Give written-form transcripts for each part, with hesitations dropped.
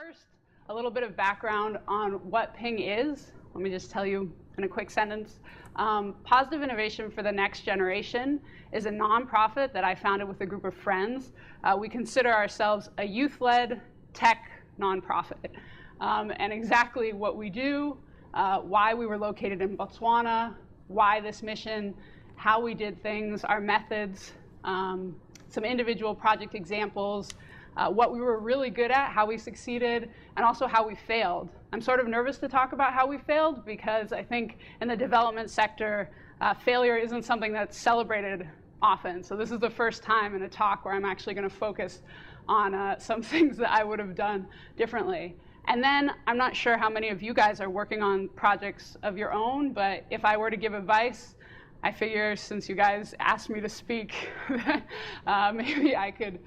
first, a little bit of background on what Ping is. Let me just tell you in a quick sentence. Positive Innovation for the Next Generation is a nonprofit that I founded with a group of friends. We consider ourselves a youth-led tech nonprofit. And exactly what we do, why we were located in Botswana, why this mission, how we did things, our methods, some individual project examples, what we were really good at, how we succeeded, and also how we failed. I'm sort of nervous to talk about how we failed because I think in the development sector, failure isn't something that's celebrated often. So this is the first time in a talk where I'm actually going to focus on some things that I would have done differently. And then I'm not sure how many of you guys are working on projects of your own, but if I were to give advice, I figure since you guys asked me to speak, maybe I could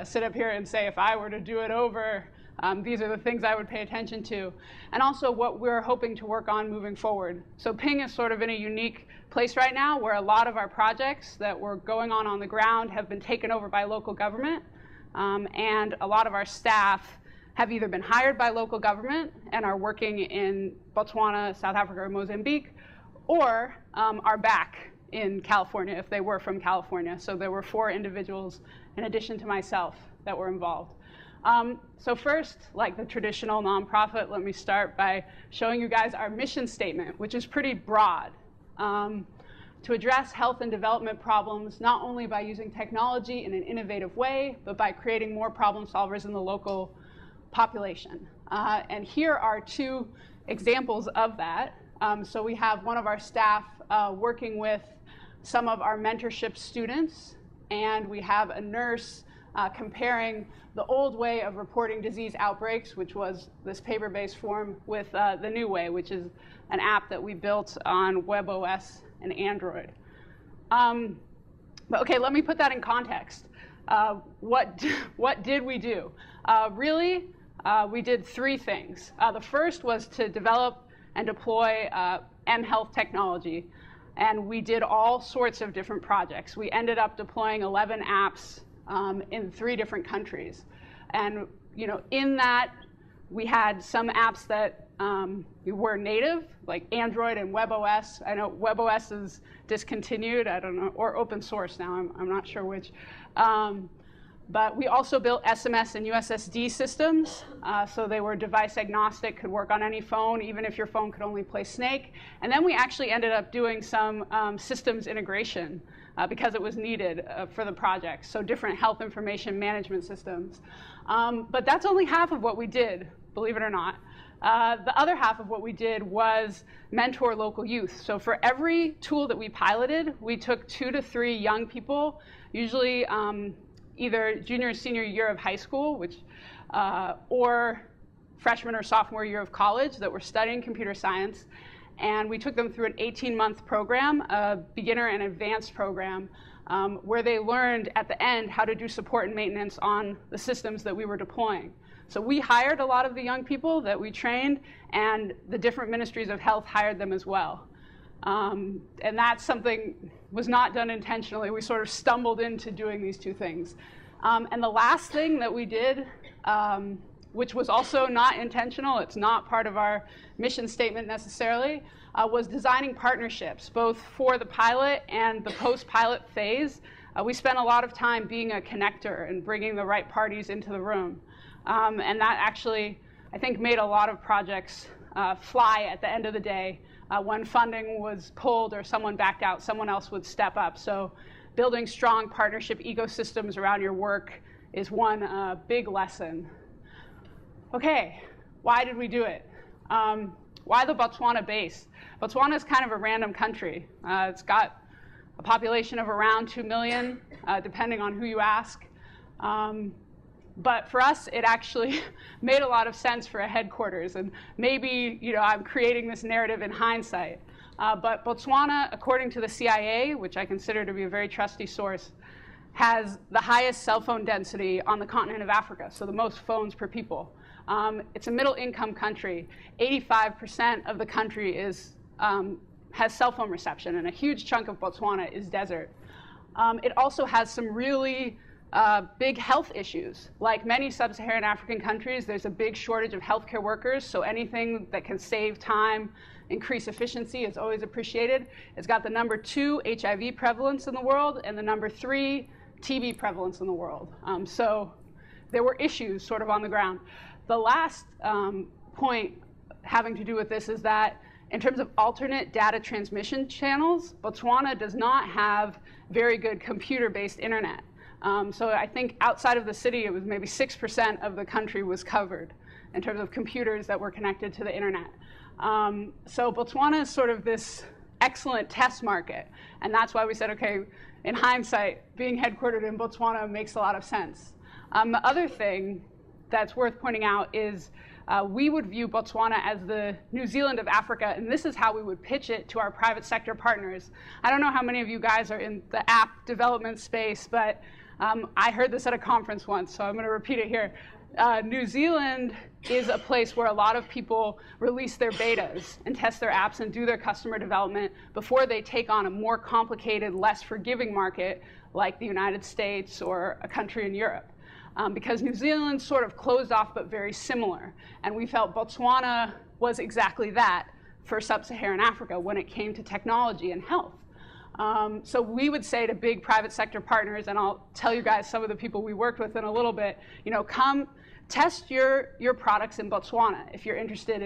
sit up here and say if I were to do it over, these are the things I would pay attention to. And also what we're hoping to work on moving forward. So Ping is sort of in a unique place right now where a lot of our projects that were going on the ground have been taken over by local government. And a lot of our staff have either been hired by local government and are working in Botswana, South Africa, or Mozambique, or are back in California if they were from California. So there were 4 individuals in addition to myself that were involved. So first, like the traditional nonprofit, let me start by showing you guys our mission statement, which is pretty broad. To address health and development problems, not only by using technology in an innovative way, but by creating more problem solvers in the local population. And here are 2 examples of that. So we have one of our staff working with some of our mentorship students, and we have a nurse comparing the old way of reporting disease outbreaks, which was this paper-based form, with the new way, which is an app that we built on WebOS and Android. But okay, let me put that in context. What did we do? Really, we did 3 things. The first was to develop and deploy mHealth technology. And we did all sorts of different projects. We ended up deploying 11 apps in 3 different countries. And in that, we had some apps that were native, like Android and WebOS. I know WebOS is discontinued, I don't know, or open source now, I'm not sure which. But we also built SMS and USSD systems, so they were device agnostic, could work on any phone, even if your phone could only play Snake. And then we actually ended up doing some systems integration because it was needed for the project, so different health information management systems. But that's only half of what we did, believe it or not. The other half of what we did was mentor local youth. So for every tool that we piloted, we took 2 to 3 young people, usually either junior or senior year of high school, or freshman or sophomore year of college that were studying computer science. And we took them through an 18-month program, a beginner and advanced program, where they learned at the end how to do support and maintenance on the systems that we were deploying. So we hired a lot of the young people that we trained, and the different ministries of health hired them as well. And that's something was not done intentionally. We sort of stumbled into doing these 2 things. And the last thing that we did, which was also not intentional, it's not part of our mission statement necessarily, was designing partnerships, both for the pilot and the post-pilot phase. We spent a lot of time being a connector and bringing the right parties into the room. And that actually, I think, made a lot of projects fly at the end of the day. When funding was pulled or someone backed out, someone else would step up. So building strong partnership ecosystems around your work is one big lesson. Okay, why did we do it? Why the Botswana base? Botswana is kind of a random country. It's got a population of around 2 million, depending on who you ask. But for us, it actually made a lot of sense for a headquarters. And maybe I'm creating this narrative in hindsight. But Botswana, according to the CIA, which I consider to be a very trusty source, has the highest cell phone density on the continent of Africa, so the most phones per people. It's a middle-income country. 85% of the country has cell phone reception, and a huge chunk of Botswana is desert. It also has some really big health issues. Like many sub-Saharan African countries, there's a big shortage of healthcare workers, so anything that can save time, increase efficiency is always appreciated. It's got the #2 HIV prevalence in the world and the #3 TB prevalence in the world. So there were issues sort of on the ground. The last point having to do with this is that in terms of alternate data transmission channels, Botswana does not have very good computer-based internet. So I think outside of the city, it was maybe 6% of the country was covered in terms of computers that were connected to the internet. So Botswana is sort of this excellent test market. And that's why we said, okay, in hindsight, being headquartered in Botswana makes a lot of sense. The other thing that's worth pointing out is we would view Botswana as the New Zealand of Africa, and this is how we would pitch it to our private sector partners. I don't know how many of you guys are in the app development space, but I heard this at a conference once, so I'm going to repeat it here. New Zealand is a place where a lot of people release their betas and test their apps and do their customer development before they take on a more complicated, less forgiving market like the United States or a country in Europe. Because New Zealand sort of closed off but very similar. And we felt Botswana was exactly that for sub-Saharan Africa when it came to technology and health. So we would say to big private sector partners, and I'll tell you guys some of the people we worked with in a little bit, come test your products in Botswana if you're interested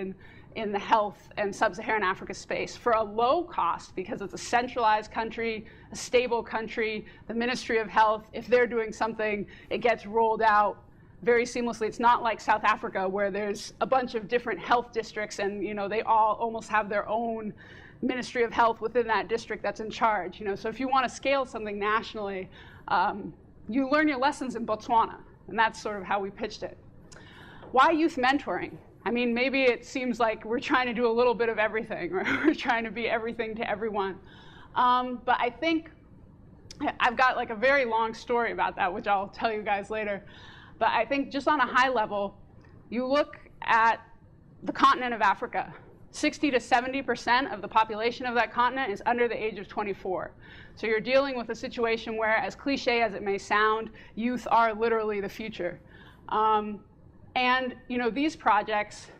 in the health and sub-Saharan Africa space for a low cost, because it's a centralized country, a stable country. The Ministry of Health, if they're doing something, it gets rolled out very seamlessly. It's not like South Africa where there's a bunch of different health districts and they all almost have their own Ministry of Health within that district that's in charge. So if you want to scale something nationally, you learn your lessons in Botswana, and that's sort of how we pitched it. Why youth mentoring? I mean, maybe it seems like we're trying to do a little bit of everything, or we're trying to be everything to everyone. But I think I've got like a very long story about that, which I'll tell you guys later. But I think just on a high level, you look at the continent of Africa. 60 to 70% of the population of that continent is under the age of 24. So you're dealing with a situation where, as cliche as it may sound, youth are literally the future. And these projects,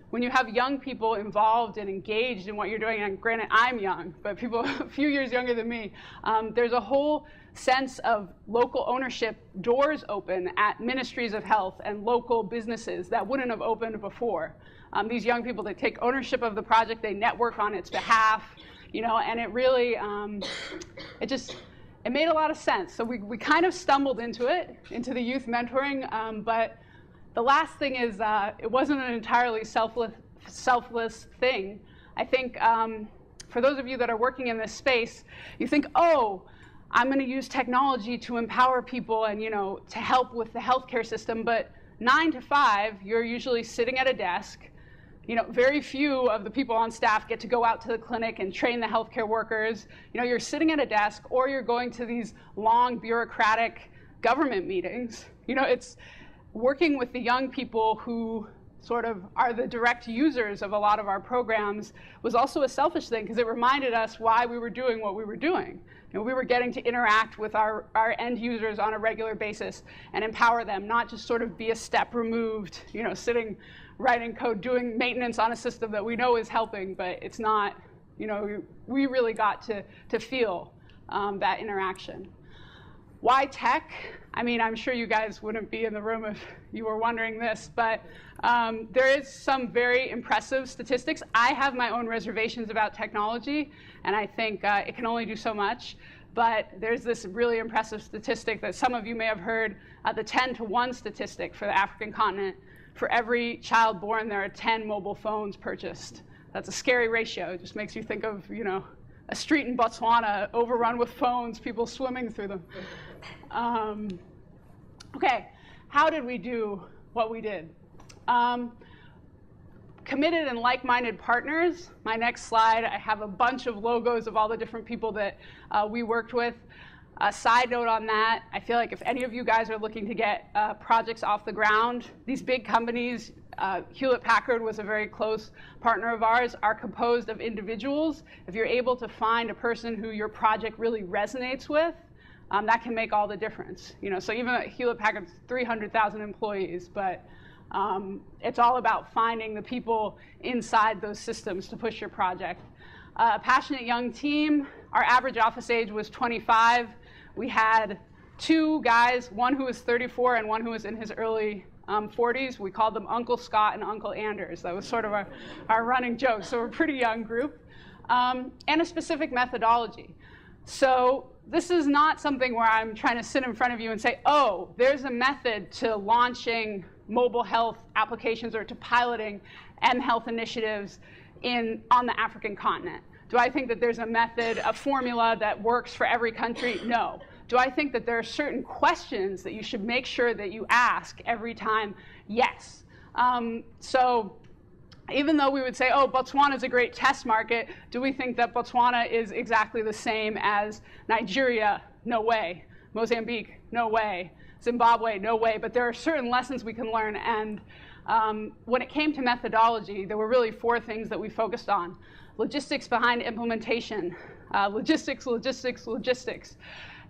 when you have young people involved and engaged in what you're doing, and granted I'm young, but people a few years younger than me, there's a whole sense of local ownership, doors open at ministries of health and local businesses that wouldn't have opened before. These young people, they take ownership of the project, they network on its behalf, and it really, it made a lot of sense. So we kind of stumbled into the youth mentoring, but the last thing is it wasn't an entirely selfless thing. I think for those of you that are working in this space, you think, oh, I'm going to use technology to empower people and to help with the healthcare system, but 9 to 5, you're usually sitting at a desk. Very few of the people on staff get to go out to the clinic and train the healthcare workers. You're sitting at a desk, or you're going to these long bureaucratic government meetings. It's working with the young people who sort of are the direct users of a lot of our programs was also a selfish thing, because it reminded us why we were doing what we were doing. We were getting to interact with our end users on a regular basis and empower them, not just sort of be a step removed, sitting, writing code, doing maintenance on a system that we know is helping, but it's not, we really got to feel that interaction. Why tech? I mean, I'm sure you guys wouldn't be in the room if you were wondering this, but there is some very impressive statistics. I have my own reservations about technology, and I think it can only do so much. But there's this really impressive statistic that some of you may have heard, the 10-to-1 statistic for the African continent. For every child born, there are 10 mobile phones purchased. That's a scary ratio. It just makes you think of, a street in Botswana overrun with phones, people swimming through them. Okay, how did we do what we did? Committed and like-minded partners. My next slide, I have a bunch of logos of all the different people that we worked with. A side note on that, I feel like if any of you guys are looking to get projects off the ground, these big companies, Hewlett-Packard was a very close partner of ours, are composed of individuals. If you're able to find a person who your project really resonates with, that can make all the difference. So even at Hewlett-Packard's 300,000 employees, but it's all about finding the people inside those systems to push your project. A passionate young team. Our average office age was 25. We had 2 guys, one who was 34 and one who was in his early 40s. We called them Uncle Scott and Uncle Anders. That was sort of our running joke. So we're a pretty young group. And a specific methodology. So this is not something where I'm trying to sit in front of you and say, oh, there's a method to launching mobile health applications or to piloting mHealth initiatives on the African continent. Do I think that there's a method, a formula that works for every country? No. Do I think that there are certain questions that you should make sure that you ask every time? Yes. So even though we would say, oh, Botswana is a great test market, do we think that Botswana is exactly the same as Nigeria? No way. Mozambique? No way. Zimbabwe? No way. But there are certain lessons we can learn. And when it came to methodology, there were really 4 things that we focused on. Logistics behind implementation. Logistics.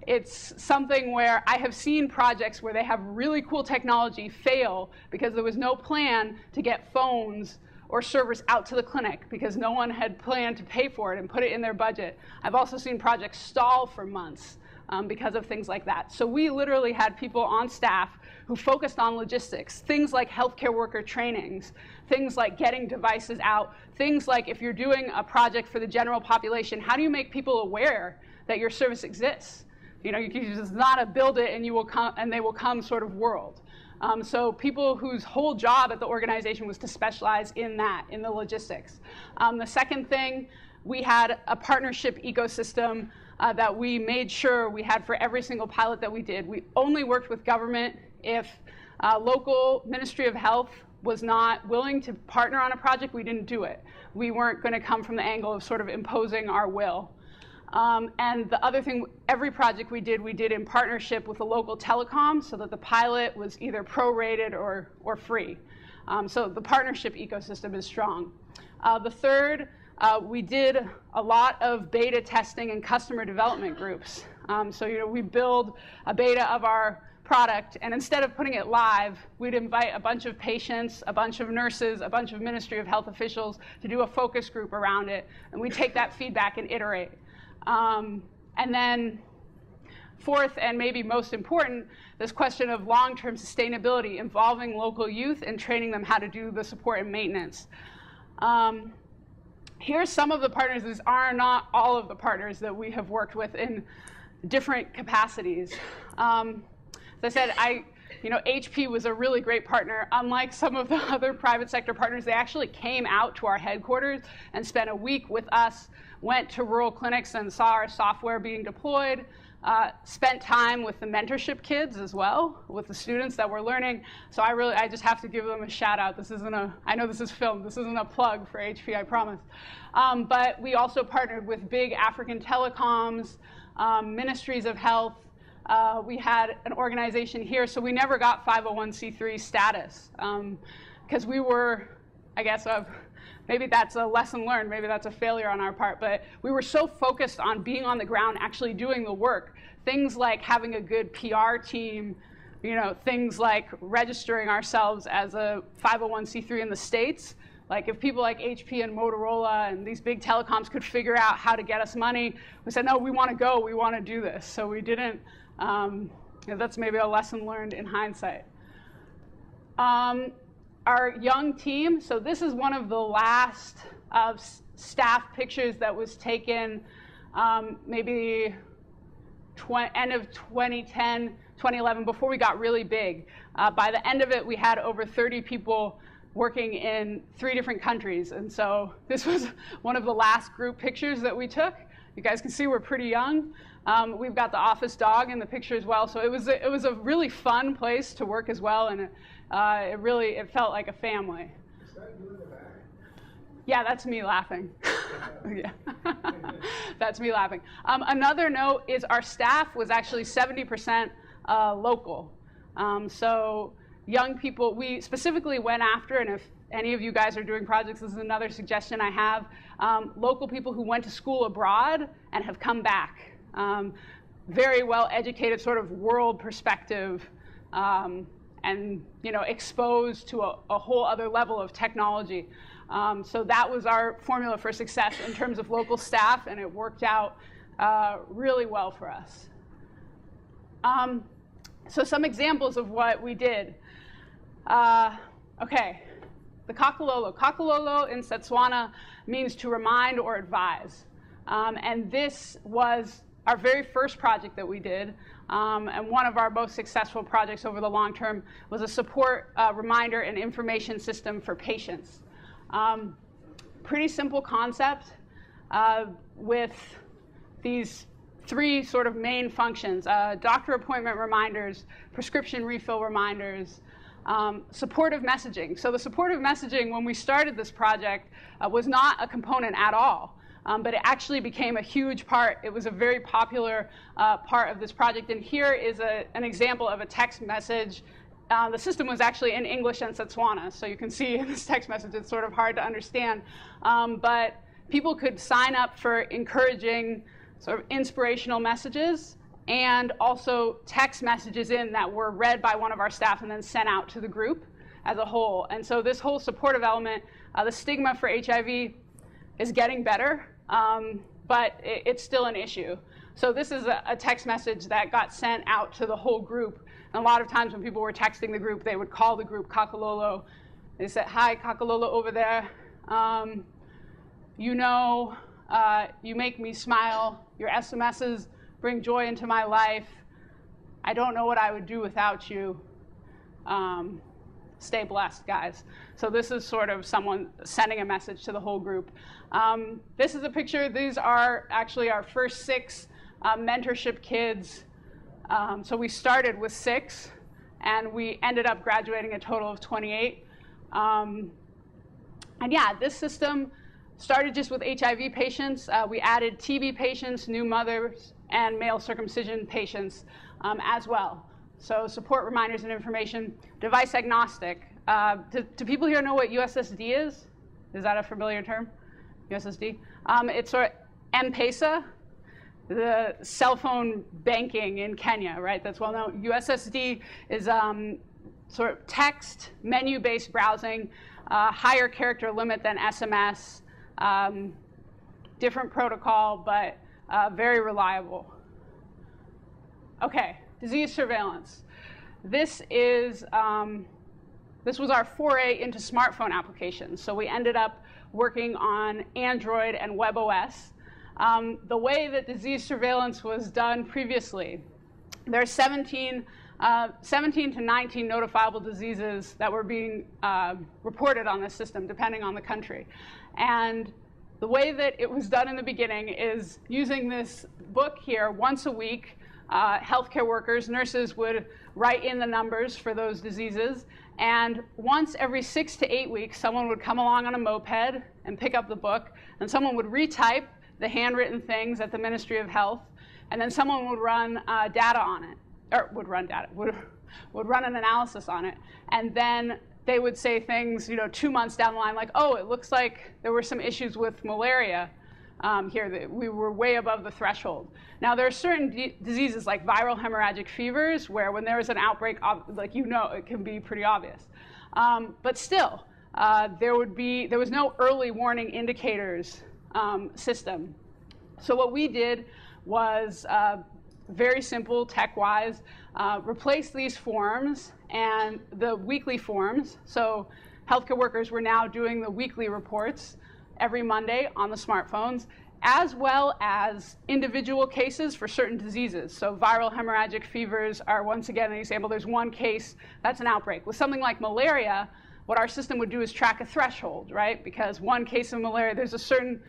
It's something where I have seen projects where they have really cool technology fail because there was no plan to get phones or servers out to the clinic because no one had planned to pay for it and put it in their budget. I've also seen projects stall for months because of things like that. So we literally had people on staff who focused on logistics, things like healthcare worker trainings, things like getting devices out, things like if you're doing a project for the general population, how do you make people aware that your service exists? You just not a build it and you will come and they will come sort of world. So people whose whole job at the organization was to specialize in that, in the logistics. The second thing, we had a partnership ecosystem that we made sure we had for every single pilot that we did. We only worked with government if local Ministry of Health was not willing to partner on a project, we didn't do it. We weren't going to come from the angle of sort of imposing our will. And the other thing, every project we did in partnership with a local telecom so that the pilot was either prorated or free. So the partnership ecosystem is strong. The third, we did a lot of beta testing and customer development groups. So we build a beta of our product, and instead of putting it live, we'd invite a bunch of patients, a bunch of nurses, a bunch of Ministry of Health officials to do a focus group around it, and we take that feedback and iterate. And then fourth, and maybe most important, this question of long-term sustainability, involving local youth and training them how to do the support and maintenance. Here's some of the partners. These are not all of the partners that we have worked with in different capacities. As I said, HP was a really great partner. Unlike some of the other private sector partners, they actually came out to our headquarters and spent a week with us, went to rural clinics and saw our software being deployed, spent time with the mentorship kids as well, with the students that were learning. So I just have to give them a shout out. This isn't I know this is filmed. This isn't a plug for HP, I promise. But we also partnered with big African telecoms, ministries of health. We had an organization here, so we never got 501c3 status because we were, I guess, maybe that's a lesson learned, maybe that's a failure on our part, but we were so focused on being on the ground, actually doing the work. Things like having a good PR team, things like registering ourselves as a 501c3 in the States. Like if people like HP and Motorola and these big telecoms could figure out how to get us money, we said, no, we want to go, we want to do this. So we didn't, that's maybe a lesson learned in hindsight. Our young team, so this is one of the last staff pictures that was taken maybe end of 2010, 2011, before we got really big. By the end of it, we had over 30 people working in 3 different countries. And so this was one of the last group pictures that we took. You guys can see we're pretty young. We've got the office dog in the picture as well. So it was a really fun place to work as well. And it felt like a family. Is that you in the back? Yeah, that's me laughing. Yeah, that's me laughing. Another note is our staff was actually 70% local. So young people, we specifically went after, and if any of you guys are doing projects, this is another suggestion I have, local people who went to school abroad and have come back. very well educated sort of world perspective, and exposed to a whole other level of technology. So that was our formula for success in terms of local staff, and it worked out really well for us. So some examples of what we did. Okay, the kakalolo. Kakalolo in Botswana means to remind or advise. And this was our very first project that we did. And one of our most successful projects over the long term was a support, reminder, and information system for patients. Pretty simple concept with these three sort of main functions: doctor appointment reminders, prescription refill reminders, supportive messaging. So the supportive messaging, when we started this project, was not a component at all. But it actually became a huge part. It was a very popular part of this project. And here is an example of a text message. The system was actually in English and Botswana. So you can see in this text message, it's sort of hard to understand. But people could sign up for encouraging sort of inspirational messages, and also text messages in that were read by one of our staff and then sent out to the group as a whole. And so this whole supportive element, the stigma for HIV is getting better. But it's still an issue. So this is a text message that got sent out to the whole group. And a lot of times when people were texting the group, they would call the group Kakalolo. They said, "Hi, Kakalolo over there. You make me smile. Your SMSs bring joy into my life. I don't know what I would do without you. Stay blessed, guys." So this is sort of someone sending a message to the whole group. This is a picture. These are actually our first 6 mentorship kids. So we started with 6, and we ended up graduating a total of 28. And yeah, this system started just with HIV patients. We added TB patients, new mothers, and male circumcision patients as well. So support, reminders, and information. Device agnostic. Do people here know what USSD is? Is that a familiar term? USSD? It's sort of M-Pesa, the cell phone banking in Kenya, right? That's well known. USSD is sort of text, menu-based browsing, higher character limit than SMS, different protocol, but very reliable. Okay, disease surveillance. This was our foray into smartphone applications. So we ended up working on Android and WebOS. The way that disease surveillance was done previously, there are 17 to 19 notifiable diseases that were being reported on this system, depending on the country. And the way that it was done in the beginning is using this book here. Once a week, healthcare workers, nurses would write in the numbers for those diseases. And once every 6 to 8 weeks, someone would come along on a moped and pick up the book, and someone would retype the handwritten things at the Ministry of Health, and then someone would run data on it, or would run an analysis on it, and then they would say things, 2 months down the line, like, "Oh, it looks like there were some issues with malaria here, that we were way above the threshold." Now, there are certain diseases like viral hemorrhagic fevers where when there is an outbreak, it can be pretty obvious. But still, there was no early warning indicators system. So what we did was very simple tech-wise, replace these forms and the weekly forms. So healthcare workers were now doing the weekly reports every Monday on the smartphones, as well as individual cases for certain diseases. So viral hemorrhagic fevers are, once again, an example. There's one case, that's an outbreak. With something like malaria, what our system would do is track a threshold, right? Because one case of malaria, there's a certain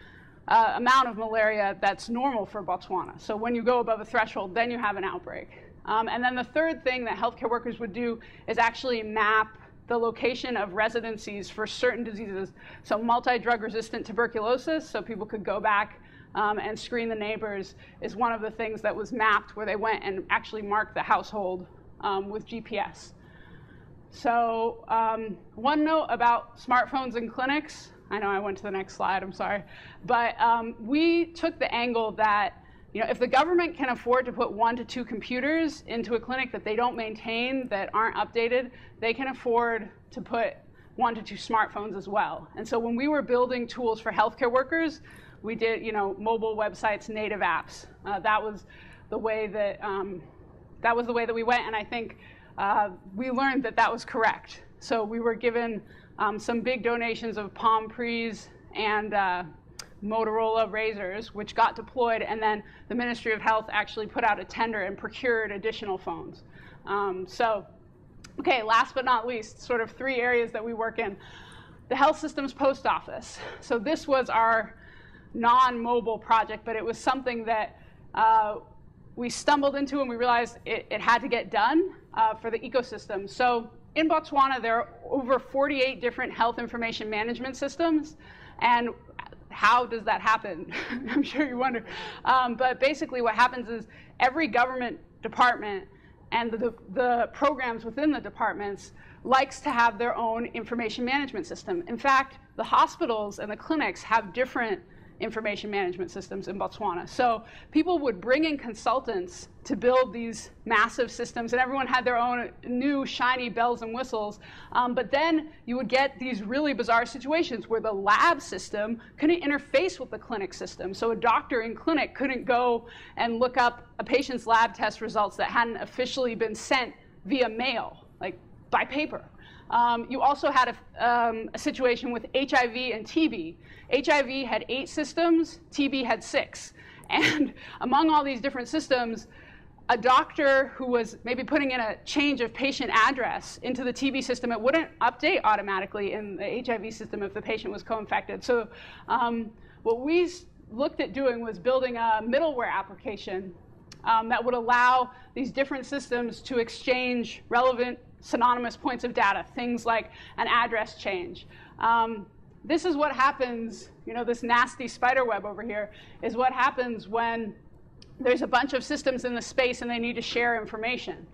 amount of malaria that's normal for Botswana. So when you go above a threshold, then you have an outbreak. And then the third thing that healthcare workers would do is actually map the location of residencies for certain diseases. So multi-drug resistant tuberculosis, so people could go back and screen the neighbors, is one of the things that was mapped, where they went and actually marked the household with GPS. So one note about smartphones in clinics. I know I went to the next slide, I'm sorry. But we took the angle that you know, if the government can afford to put 1 to 2 computers into a clinic that they don't maintain, that aren't updated, they can afford to put 1 to 2 smartphones as well. And so when we were building tools for healthcare workers, we did, you know, mobile websites, native apps. That was the way that we went, and I think we learned that that was correct. So we were given some big donations of Palm Pres and Motorola Razrs, which got deployed, and then the Ministry of Health actually put out a tender and procured additional phones. Okay, last but not least, sort of 3 areas that we work in. The health systems post office. So this was our non-mobile project, but it was something that we stumbled into and we realized it had to get done for the ecosystem. So in Botswana, there are over 48 different health information management systems, and how does that happen? I'm sure you wonder. But basically what happens is every government department and the programs within the departments likes to have their own information management system. In fact, the hospitals and the clinics have different information management systems in Botswana. So people would bring in consultants to build these massive systems, and everyone had their own new shiny bells and whistles. But then you would get these really bizarre situations where the lab system couldn't interface with the clinic system. So a doctor in clinic couldn't go and look up a patient's lab test results that hadn't officially been sent via mail, like by paper. You also had a situation with HIV and TB. HIV had 8 systems, TB had 6. And among all these different systems, a doctor who was maybe putting in a change of patient address into the TB system, it wouldn't update automatically in the HIV system if the patient was co-infected. So what we looked at doing was building a middleware application that would allow these different systems to exchange relevant synonymous points of data, things like an address change. This is what happens, you know, this nasty spider web over here is what happens when there's a bunch of systems in the space and they need to share information.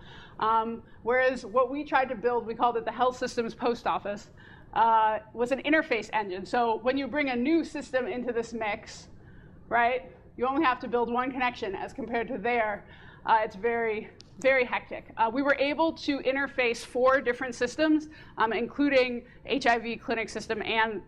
Whereas what we tried to build, we called it the Health Systems Post Office, was an interface engine. So when you bring a new system into this mix, right, you only have to build 1 connection as compared to there. It's very, very hectic. We were able to interface 4 different systems, including HIV clinic system and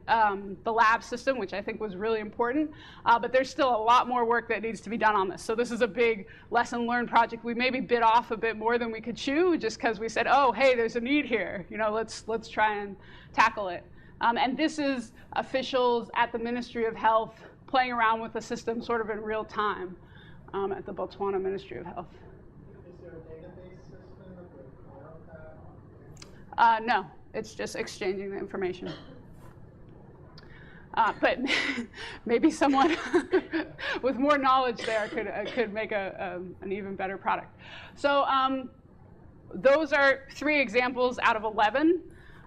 the lab system, which I think was really important. But there's still a lot more work that needs to be done on this. So this is a big lesson learned project. We maybe bit off a bit more than we could chew, just because we said, oh, hey, there's a need here. You know, let's try and tackle it. And this is officials at the Ministry of Health playing around with the system sort of in real time at the Botswana Ministry of Health. No, it's just exchanging the information. But maybe someone with more knowledge there could make an even better product. So those are 3 examples out of 11.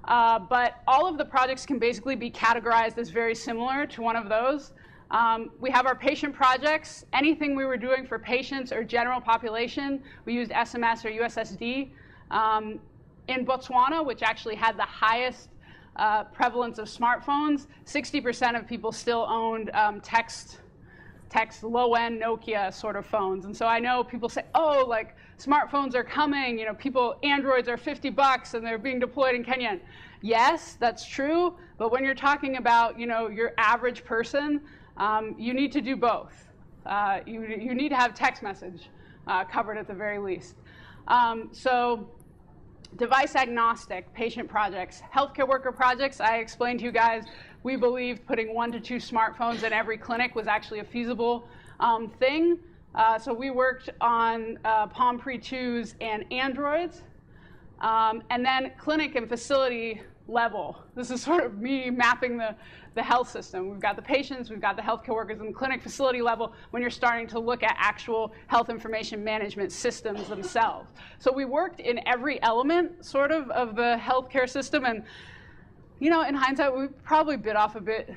But all of the projects can basically be categorized as very similar to one of those. We have our patient projects. Anything we were doing for patients or general population, we used SMS or USSD. In Botswana, which actually had the highest prevalence of smartphones, 60% of people still owned text low-end Nokia sort of phones. And so I know people say, oh, like smartphones are coming, you know, Androids are $50 and they're being deployed in Kenya. Yes, that's true, but when you're talking about, you know, your average person, you need to do both. You need to have text message covered at the very least. So device agnostic patient projects. Healthcare worker projects, I explained to you guys, we believed putting 1 to 2 smartphones in every clinic was actually a feasible thing. So we worked on Palm Pre 2s and Androids. And then clinic and facility level. This is sort of me mapping the health system. We've got the patients, we've got the healthcare workers, and clinic facility level when you're starting to look at actual health information management systems themselves. So we worked in every element sort of the healthcare system, and you know, in hindsight, we probably bit off a bit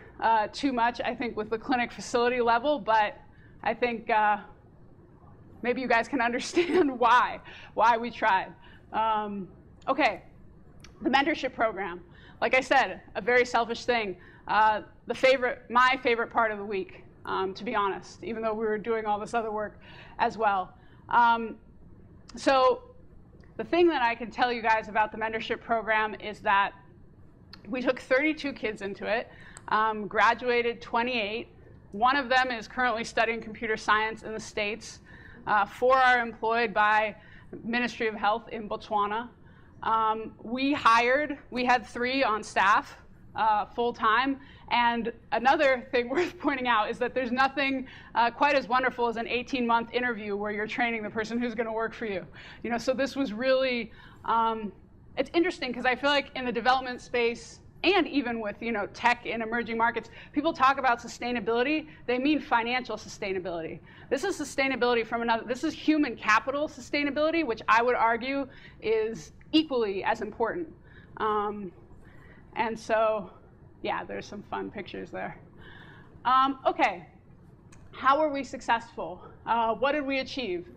too much, I think, with the clinic facility level, but I think maybe you guys can understand why we tried. Okay. The mentorship program, like I said, a very selfish thing. My favorite part of the week, to be honest, even though we were doing all this other work as well. So the thing that I can tell you guys about the mentorship program is that we took 32 kids into it, graduated 28. One of them is currently studying computer science in the States. 4 are employed by Ministry of Health in Botswana. We had 3 on staff full-time. And another thing worth pointing out is that there's nothing quite as wonderful as an 18-month interview where you're training the person who's going to work for you. So this was really, it's interesting because I feel like in the development space, and even with tech in emerging markets, people talk about sustainability. They mean financial sustainability. This is sustainability from another. This is human capital sustainability, which I would argue is equally as important. And so, yeah, there's some fun pictures there. Okay, how were we successful? What did we achieve?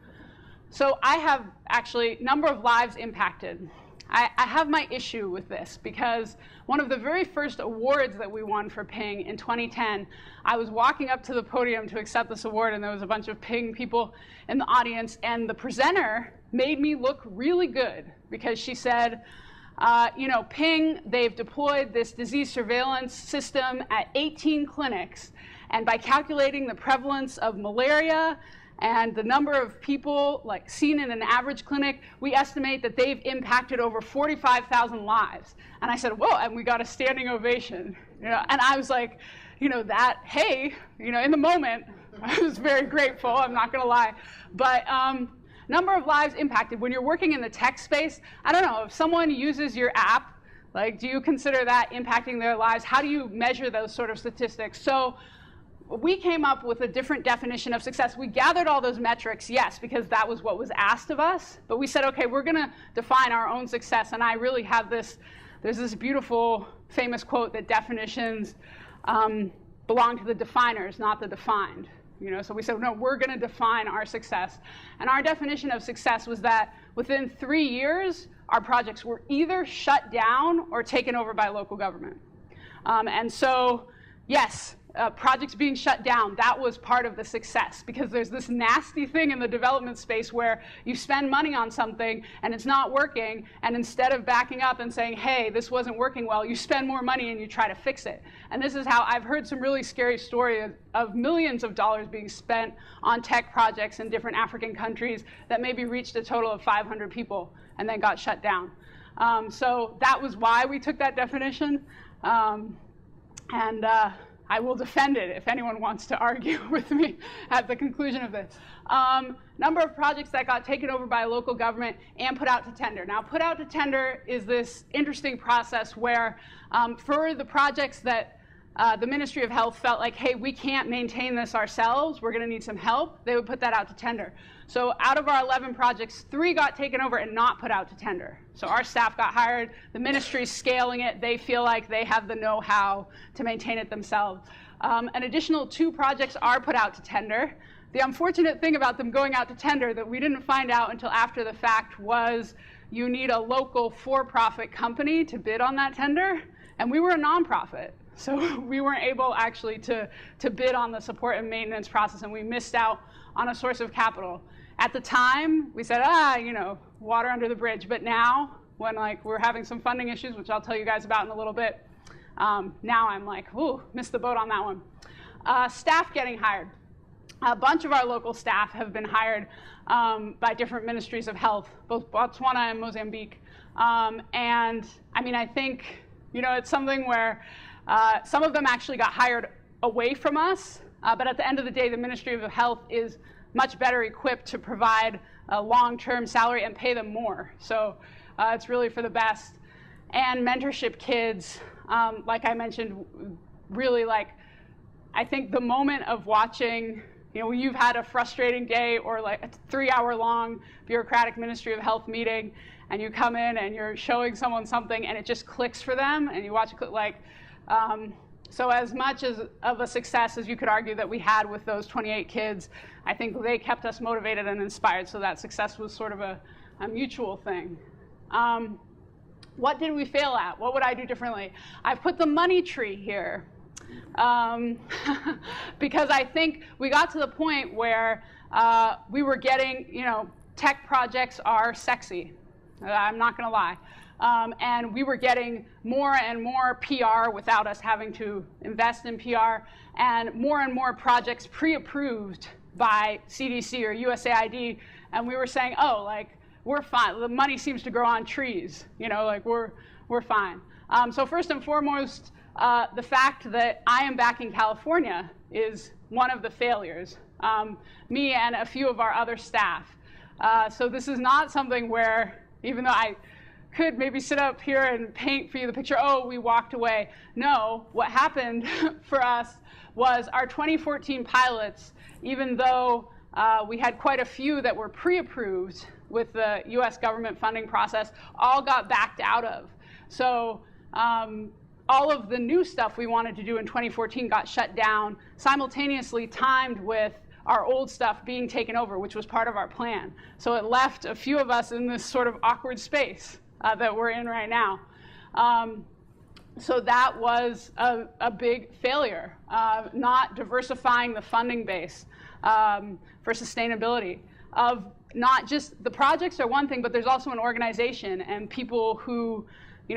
So I have actually number of lives impacted. I have my issue with this because one of the very first awards that we won for Ping in 2010, I was walking up to the podium to accept this award, and there was a bunch of Ping people in the audience, and the presenter made me look really good because she said, Ping, they've deployed this disease surveillance system at 18 clinics, and by calculating the prevalence of malaria and the number of people seen in an average clinic, we estimate that they've impacted over 45,000 lives. And I said, whoa, and we got a standing ovation. And I was like, in the moment, I was very grateful, I'm not gonna lie. But number of lives impacted. When you're working in the tech space, I don't know, if someone uses your app, do you consider that impacting their lives? How do you measure those sort of statistics? So we came up with a different definition of success. We gathered all those metrics, yes, because that was what was asked of us. But we said, okay, we're going to define our own success. And I really have there's this beautiful, famous quote that definitions belong to the definers, not the defined. So we said, no, we're going to define our success. And our definition of success was that within 3 years, our projects were either shut down or taken over by local government. And so, yes, projects being shut down, that was part of the success, because there's this nasty thing in the development space where you spend money on something and it's not working, and instead of backing up and saying, hey, this wasn't working well, you spend more money and you try to fix it. And this is how I've heard some really scary stories of millions of dollars being spent on tech projects in different African countries that maybe reached a total of 500 people and then got shut down. So that was why we took that definition. I will defend it if anyone wants to argue with me at the conclusion of this. Number of projects that got taken over by a local government and put out to tender. Now, put out to tender is this interesting process where for the projects that the Ministry of Health felt like, hey, we can't maintain this ourselves, we're going to need some help, they would put that out to tender. So out of our 11 projects, 3 got taken over and not put out to tender. So our staff got hired, the ministry's scaling it, they feel like they have the know-how to maintain it themselves. An additional 2 projects are put out to tender. The unfortunate thing about them going out to tender that we didn't find out until after the fact was you need a local for-profit company to bid on that tender, and we were a nonprofit. So we weren't able actually to bid on the support and maintenance process, and we missed out on a source of capital. At the time, we said, water under the bridge. But now, when we're having some funding issues, which I'll tell you guys about in a little bit, now I'm like, ooh, missed the boat on that one. Staff getting hired. A bunch of our local staff have been hired by different ministries of health, both Botswana and Mozambique. And I think, it's something where some of them actually got hired away from us, but at the end of the day, the Ministry of Health is much better equipped to provide a long-term salary and pay them more. So it's really for the best. And mentorship kids, like I mentioned, really I think the moment of watching, when you've had a frustrating day or a 3-hour-long bureaucratic Ministry of Health meeting, and you come in and you're showing someone something and it just clicks for them, and you watch it click, so as much of a success as you could argue that we had with those 28 kids, I think they kept us motivated and inspired, so that success was sort of a mutual thing. What did we fail at? What would I do differently? I've put the money tree here. because I think we got to the point where we were getting, tech projects are sexy. I'm not going to lie. And we were getting more and more PR without us having to invest in PR, and more projects pre-approved by CDC or USAID. And we were saying, oh, like, we're fine. The money seems to grow on trees. Like, we're fine. So first and foremost, the fact that I am back in California is one of the failures. Me and a few of our other staff. So this is not something where, even though I could maybe sit up here and paint for you the picture, oh, we walked away. No, what happened for us was our 2014 pilots, even though we had quite a few that were pre-approved with the US government funding process, all got backed out of. So all of the new stuff we wanted to do in 2014 got shut down, simultaneously timed with our old stuff being taken over, which was part of our plan. So it left a few of us in this sort of awkward space that we're in right now. So that was a big failure, not diversifying the funding base for sustainability. Of not just, the projects are one thing, but there's also an organization and people who,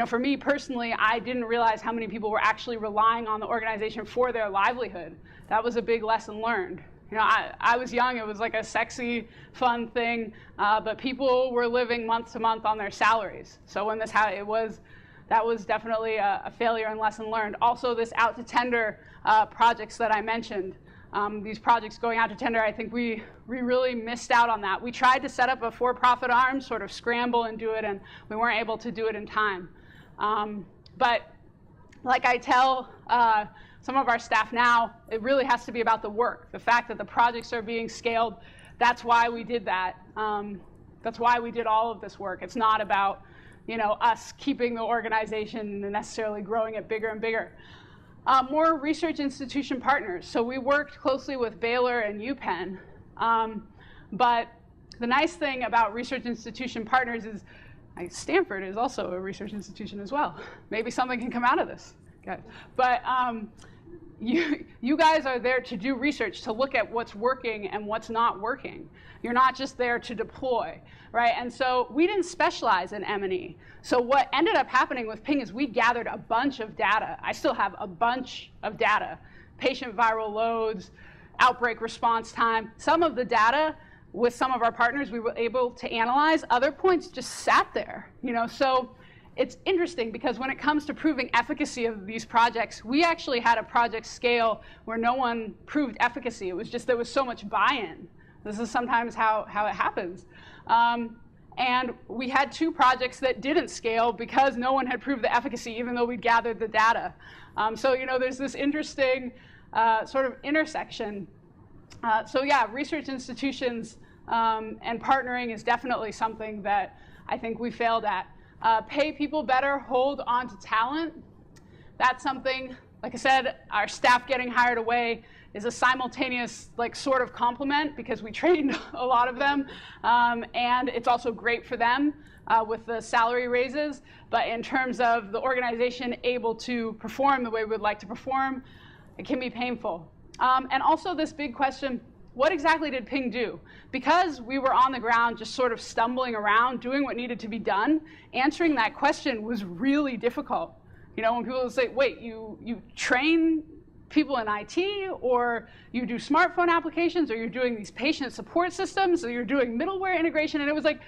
for me personally, I didn't realize how many people were actually relying on the organization for their livelihood. That was a big lesson learned. I was young, it was like a sexy, fun thing, but people were living month to month on their salaries. So when that was definitely a failure and lesson learned. Also, this out to tender projects that I mentioned, these projects going out to tender, I think we really missed out on that. We tried to set up a for-profit arm, sort of scramble and do it, and we weren't able to do it in time. But like I tell some of our staff now, it really has to be about the work. The fact that the projects are being scaled, that's why we did that. That's why we did all of this work. It's not about us keeping the organization and necessarily growing it bigger and bigger. More research institution partners. So we worked closely with Baylor and UPenn. But the nice thing about research institution partners is Stanford is also a research institution as well. Maybe something can come out of this. Okay. But you guys are there to do research, to look at what's working and what's not working. You're not just there to deploy, right? And so we didn't specialize in M&E. So what ended up happening with Ping is we gathered a bunch of data. I still have a bunch of data, patient viral loads, outbreak response time. Some of the data with some of our partners we were able to analyze. Other points just sat there, So it's interesting because when it comes to proving efficacy of these projects, we actually had a project scale where no one proved efficacy. It was just there was so much buy-in. This is sometimes how it happens. And we had 2 projects that didn't scale because no one had proved the efficacy, even though we gathered the data. So there's this interesting sort of intersection. So yeah, research institutions and partnering is definitely something that I think we failed at. Pay people better, hold on to talent. That's something, like I said, our staff getting hired away is a simultaneous sort of compliment because we trained a lot of them. And it's also great for them with the salary raises. But in terms of the organization able to perform the way we would like to perform, it can be painful. And also this big question, what exactly did Ping do? Because we were on the ground just sort of stumbling around, doing what needed to be done, answering that question was really difficult. When people say, wait, you train people in IT, or you do smartphone applications, or you're doing these patient support systems, or you're doing middleware integration, and it was like,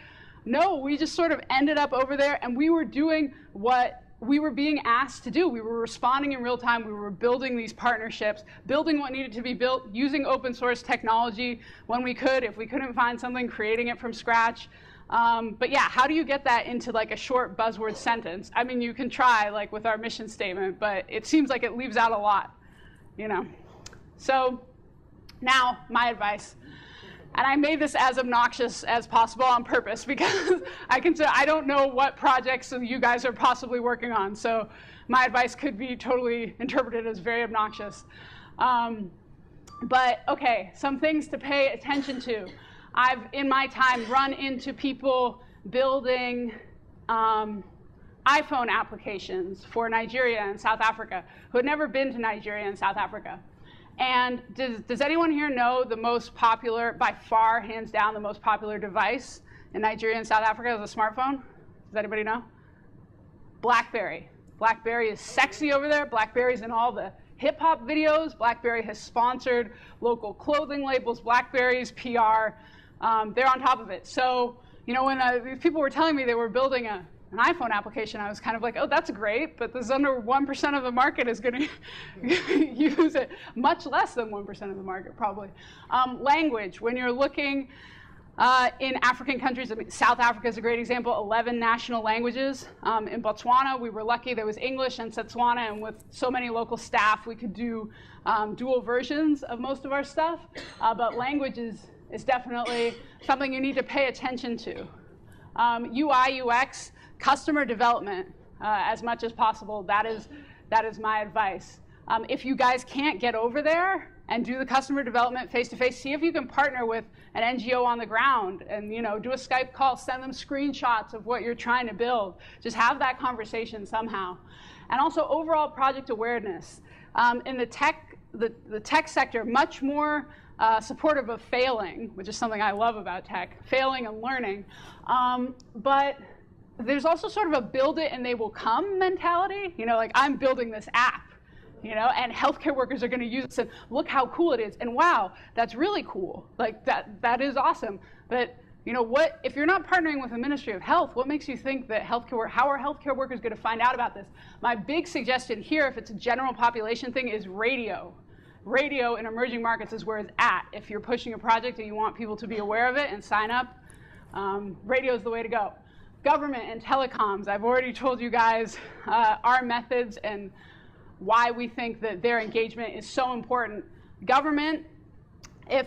no, we just sort of ended up over there, and we were doing what we were being asked to do. We were responding in real time. We were building these partnerships, building what needed to be built, using open source technology when we could. If we couldn't find something, creating it from scratch. But yeah, how do you get that into a short buzzword sentence? I mean, you can try with our mission statement, but it seems like it leaves out a lot, So now my advice. And I made this as obnoxious as possible on purpose because I don't know what projects you guys are possibly working on. So my advice could be totally interpreted as very obnoxious. But okay, some things to pay attention to. I've, in my time, run into people building iPhone applications for Nigeria and South Africa who had never been to Nigeria and South Africa. And does anyone here know the most popular, by far, hands down, the most popular device in Nigeria and South Africa is a smartphone? Does anybody know? BlackBerry. BlackBerry is sexy over there. BlackBerry's in all the hip-hop videos. BlackBerry has sponsored local clothing labels. BlackBerry's PR. They're on top of it. So, you know, when people were telling me they were building an iPhone application, I was kind of like, oh, that's great, but there's under 1% of the market is going to use it. Much less than 1% of the market, probably. Language. When you're looking in African countries, I mean, South Africa is a great example, 11 national languages. In Botswana, we were lucky there was English and Setswana, and with so many local staff, we could do dual versions of most of our stuff. But language is definitely something you need to pay attention to. UI, UX, customer development as much as possible. That is my advice. If you guys can't get over there and do the customer development face-to-face, see if you can partner with an NGO on the ground and, you know, do a Skype call, send them screenshots of what you're trying to build. Just have that conversation somehow. And also overall project awareness. In the tech sector, much more supportive of failing, which is something I love about tech, failing and learning. But there's also sort of a build it and they will come mentality. You know, like, I'm building this app, you know, and healthcare workers are going to use this, and look how cool it is, and wow, that's really cool. Like, that is awesome. But, you know, what if you're not partnering with the Ministry of Health? What makes you think that how are healthcare workers going to find out about this? My big suggestion here, if it's a general population thing, is radio. Radio in emerging markets is where it's at. If you're pushing a project and you want people to be aware of it and sign up, radio is the way to go. Government and telecoms, I've already told you guys our methods and why we think that their engagement is so important. Government, if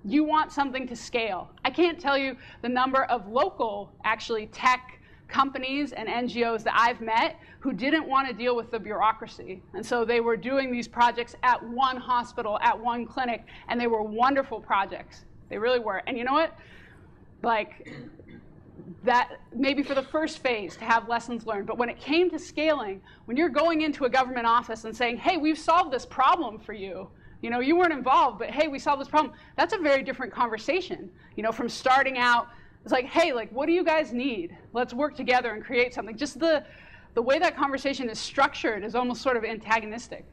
you want something to scale, I can't tell you the number of local, actually, tech companies and NGOs that I've met who didn't want to deal with the bureaucracy. And so they were doing these projects at one hospital, at one clinic, and they were wonderful projects. They really were. And you know what? Like, that maybe for the first phase to have lessons learned, but when it came to scaling, when you're going into a government office and saying, hey, we've solved this problem for you, you know, you weren't involved, but hey, we solved this problem, that's a very different conversation, you know, from starting out. It's like, hey, like, what do you guys need? Let's work together and create something. Just the way that conversation is structured is almost sort of antagonistic.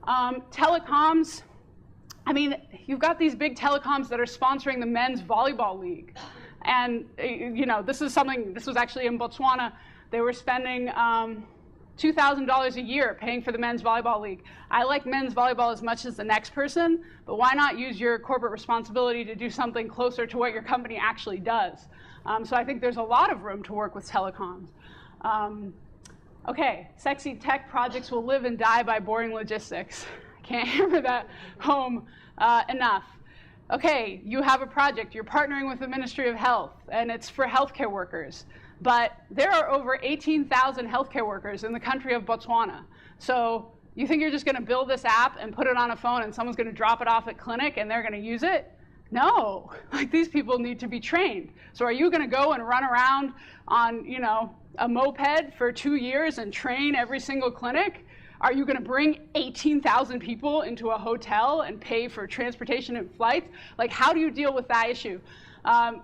Telecoms, I mean, you've got these big telecoms that are sponsoring the men's volleyball league. And, you know, this was actually in Botswana. They were spending $2,000 a year paying for the men's volleyball league. I like men's volleyball as much as the next person, but why not use your corporate responsibility to do something closer to what your company actually does? So I think there's a lot of room to work with telecoms. Okay, sexy tech projects will live and die by boring logistics. I can't hammer that home enough. Okay, you have a project, you're partnering with the Ministry of Health, and it's for healthcare workers. But there are over 18,000 healthcare workers in the country of Botswana. So you think you're just going to build this app and put it on a phone and someone's going to drop it off at clinic and they're going to use it? No, like, these people need to be trained. So are you going to go and run around on, you know, a moped for 2 years and train every single clinic? Are you going to bring 18,000 people into a hotel and pay for transportation and flights? Like, how do you deal with that issue?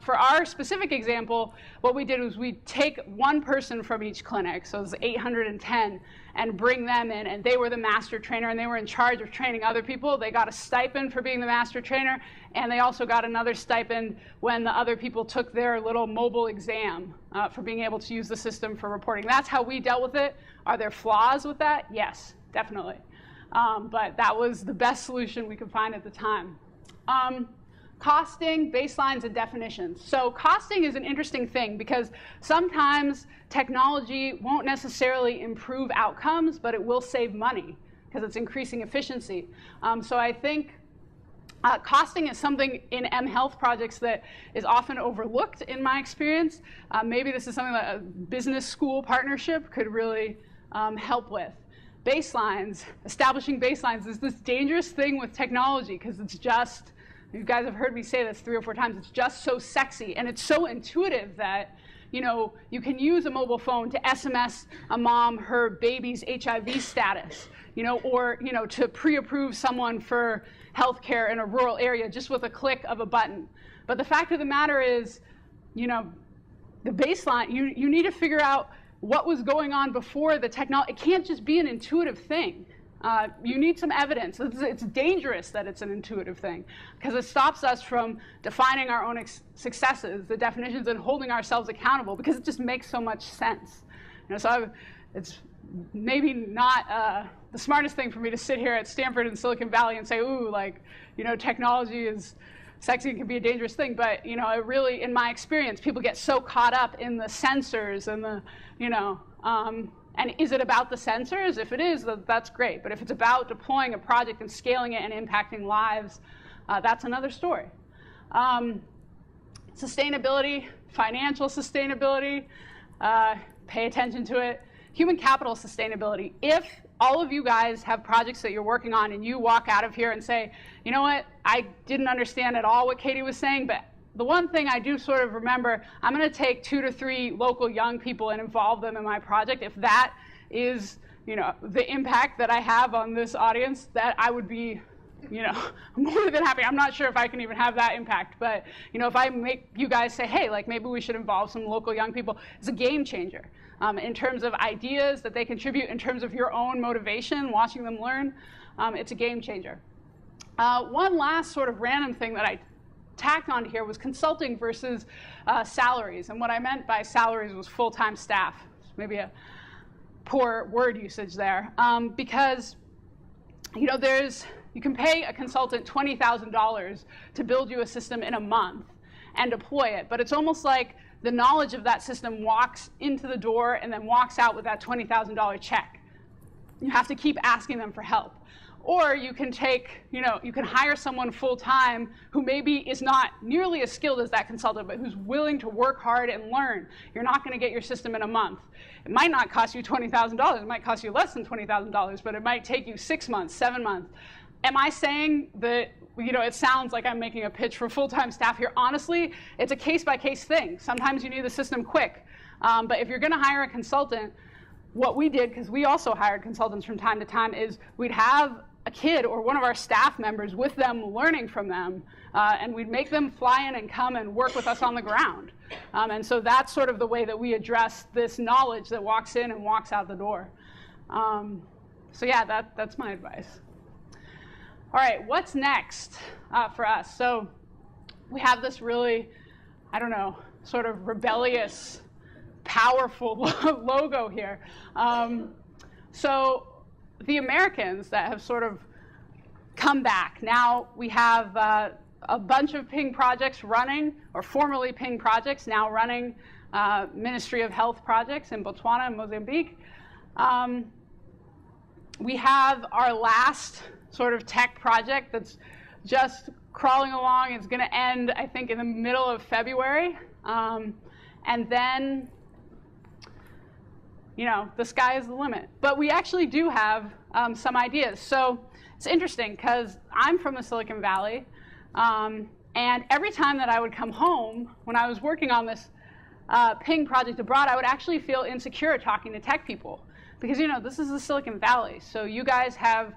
For our specific example, what we did was we take one person from each clinic, so it was 810, and bring them in, and they were the master trainer, and they were in charge of training other people. They got a stipend for being the master trainer, and they also got another stipend when the other people took their little mobile exam for being able to use the system for reporting. That's how we dealt with it. Are there flaws with that? Yes, definitely. But that was the best solution we could find at the time. Costing, baselines, and definitions. So costing is an interesting thing because sometimes technology won't necessarily improve outcomes, but it will save money because it's increasing efficiency. So I think costing is something in mHealth projects that is often overlooked in my experience. Maybe this is something that a business school partnership could really help with. Baselines, establishing baselines is this dangerous thing with technology because it's you guys have heard me say this 3 or 4 times, it's just so sexy and it's so intuitive that you can use a mobile phone to SMS a mom her baby's HIV status, or to pre-approve someone for healthcare in a rural area just with a click of a button. But the fact of the matter is, the baseline, you need to figure out what was going on before the technology. It can't just be an intuitive thing. You need some evidence. It's dangerous that it's an intuitive thing because it stops us from defining our own successes, the definitions, and holding ourselves accountable because it just makes so much sense. It's maybe not the smartest thing for me to sit here at Stanford in Silicon Valley and say, ooh, technology is sexy and can be a dangerous thing, but it really, in my experience, people get so caught up in the sensors and the, and is it about the sensors? If it is, that's great. But if it's about deploying a project and scaling it and impacting lives, that's another story. Sustainability, financial sustainability, pay attention to it. Human capital sustainability. If all of you guys have projects that you're working on and you walk out of here and say, you know what, I didn't understand at all what Katy was saying, but the one thing I do sort of remember, I'm going to take 2 to 3 local young people and involve them in my project. If that is, the impact that I have on this audience, that I would be, more than happy. I'm not sure if I can even have that impact, but, if I make you guys say, hey, maybe we should involve some local young people, it's a game changer. In terms of ideas that they contribute, in terms of your own motivation, watching them learn, it's a game changer. One last sort of random thing that I tacked onto here was consulting versus salaries. And what I meant by salaries was full-time staff. Maybe a poor word usage there. Because, you can pay a consultant $20,000 to build you a system in a month and deploy it. But it's almost like the knowledge of that system walks into the door and then walks out with that $20,000 check. You have to keep asking them for help. Or you can you can hire someone full-time who maybe is not nearly as skilled as that consultant, but who's willing to work hard and learn. You're not going to get your system in a month. It might not cost you $20,000. It might cost you less than $20,000, but it might take you 6 months, 7 months. Am I saying that, it sounds like I'm making a pitch for full-time staff here? Honestly, it's a case-by-case thing. Sometimes you need the system quick. But if you're going to hire a consultant, what we did, because we also hired consultants from time to time, is we'd have a kid or one of our staff members with them learning from them, and we'd make them fly in and come and work with us on the ground. And so that's sort of the way that we address this knowledge that walks in and walks out the door. So yeah, that's my advice. All right, what's next for us? So we have this really, sort of rebellious, powerful logo here. So the Americans that have sort of come back, now we have a bunch of Ping projects running, or formerly Ping projects, now running Ministry of Health projects in Botswana and Mozambique. We have our last sort of tech project that's just crawling along. It's going to end, I think, in the middle of February. And then, the sky is the limit. But we actually do have some ideas. So it's interesting because I'm from the Silicon Valley. And every time that I would come home, when I was working on this Ping project abroad, I would actually feel insecure talking to tech people. Because, this is the Silicon Valley. So you guys have,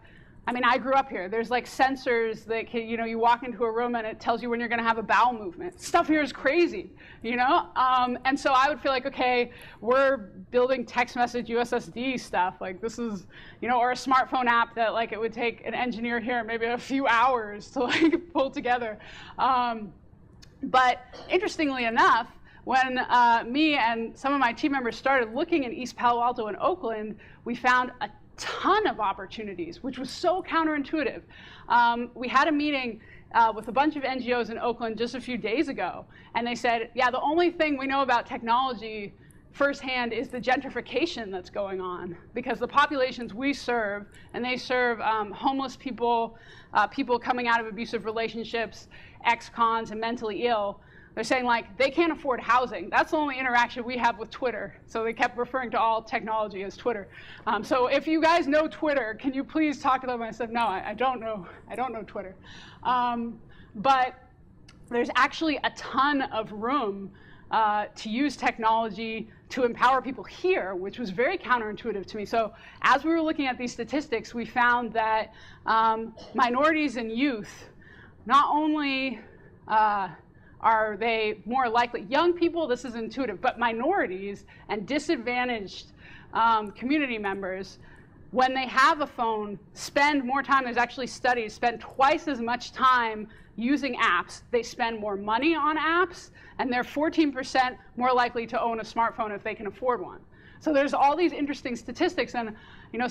I grew up here. There's sensors that can, you walk into a room and it tells you when you're going to have a bowel movement. Stuff here is crazy, And so I would feel like, okay, we're building text message USSD stuff. This is, or a smartphone app that it would take an engineer here maybe a few hours to pull together. But interestingly enough, when me and some of my team members started looking in East Palo Alto and Oakland, we found a ton of opportunities, which was so counterintuitive. We had a meeting with a bunch of NGOs in Oakland just a few days ago, and they said, yeah, the only thing we know about technology firsthand is the gentrification that's going on, because the populations we serve, and they serve homeless people, people coming out of abusive relationships, ex-cons, and mentally ill. They're saying they can't afford housing. That's the only interaction we have with Twitter. So they kept referring to all technology as Twitter. So if you guys know Twitter, can you please talk to them? I said, no, I don't know. I don't know Twitter. But there's actually a ton of room to use technology to empower people here, which was very counterintuitive to me. So as we were looking at these statistics, we found that minorities and youth, not only are they more likely, young people, this is intuitive, but minorities and disadvantaged community members, when they have a phone, spend more time. There's actually studies, spend twice as much time using apps. They spend more money on apps, and they're 14% more likely to own a smartphone if they can afford one. So there's all these interesting statistics, and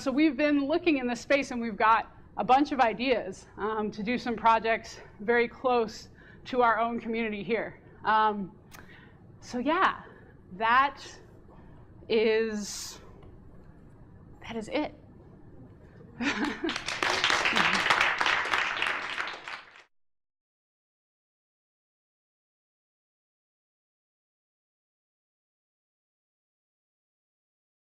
so we've been looking in this space, and we've got a bunch of ideas to do some projects very close to our own community here. So yeah, that is it.